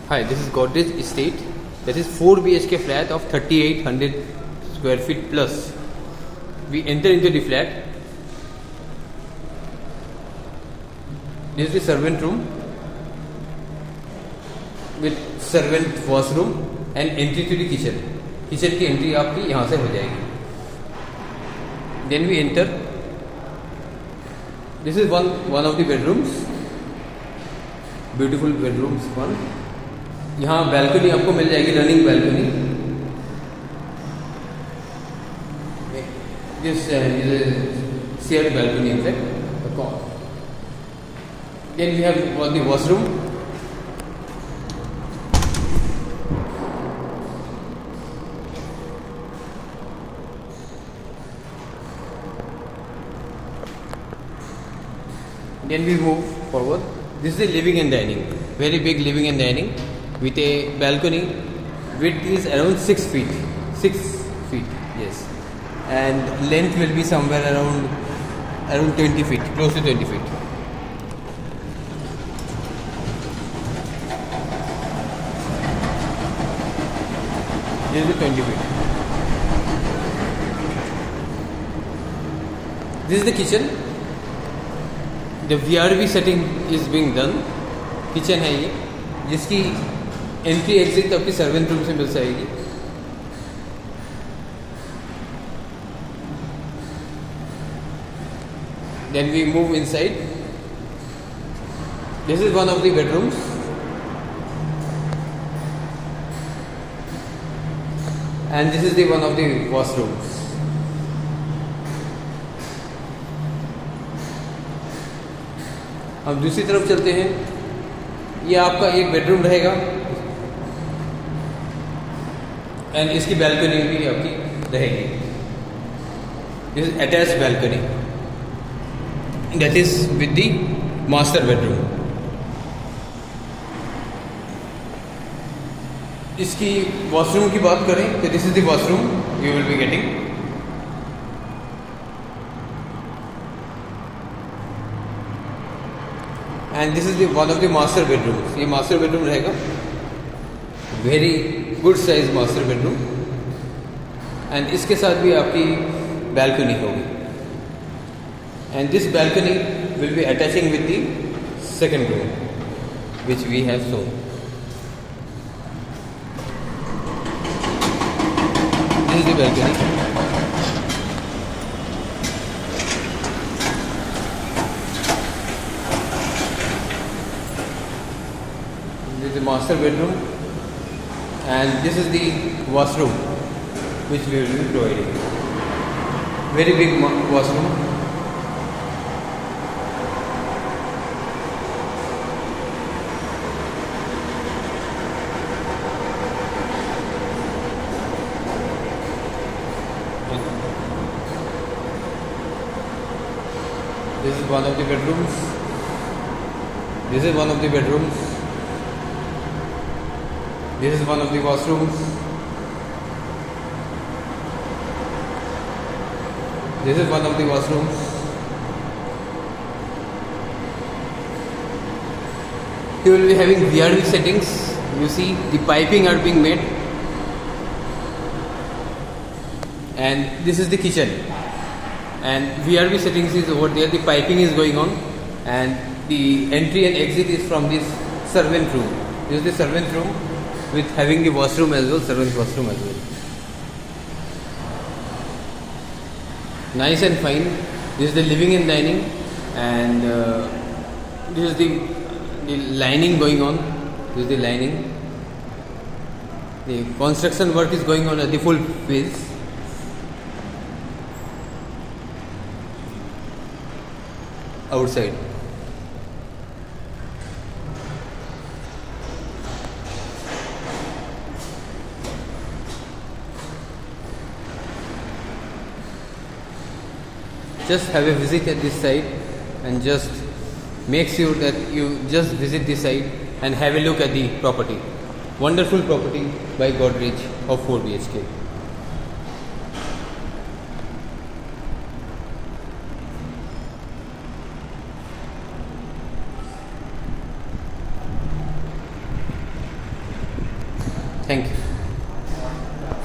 Hi, this is Godrej Estate. That is 4 BHK flat of 3800 square feet plus. We enter into the flat. This is the servant room with servant washroom and entry to the kitchen. Kitchen की entry आपकी यहाँ से हो जाएगी. Then we enter. This is one of the bedrooms. Beautiful bedrooms one. यहाँ balcony आपको मिल जाएगी, running balcony. This is a shared balcony in fact. Then we have got the washroom. Then we move forward. This is the living and dining. Very big living and dining with a balcony. Width is around 6 feet. 6 feet, yes. And length will be somewhere around 20 feet, close to 20 feet. This is the 20 feet. This is the kitchen. The VRV setting is being done. Kitchen है ये, जिसकी entry exit आपकी servant room से मिल जाएगी. Then we move inside. This is one of the bedrooms. And this is the one of the washrooms. हम दूसरी तरफ चलते हैं. ये आपका एक बेडरूम रहेगा एंड इसकी बैल्कनी भी आपकी रहेगी. This is attached balcony. That is with the master bedroom. इसकी वॉशरूम की बात करें तो this is the washroom you will be getting. And this is the one of the master bedroom. ये मास्टर बेडरूम रहेगा. Very good size master bedroom. And इसके साथ भी आपकी बैल्कनी होगी. And this balcony will be attaching with the second room which we have shown. This is the balcony. This is the master bedroom and this is the washroom which we will be providing. Very big washroom. This is one of the bedrooms. This is one of the bedrooms. This is one of the washrooms. This is one of the washrooms. You will be having VRV settings. You see the piping are being made. And this is the kitchen. And VRV settings is over there. The piping is going on. And the entry and exit is from this servant room. This is the servant room. With having the washroom as well, servant washroom as well. Nice and fine. This is the living and dining, and this is the lining going on. This is the lining. The construction work is going on at the full pace. Outside. Just have a visit at this site and just make sure that you just visit this site and have a look at the property. Wonderful property by Godrej of 4 BHK. Thank you.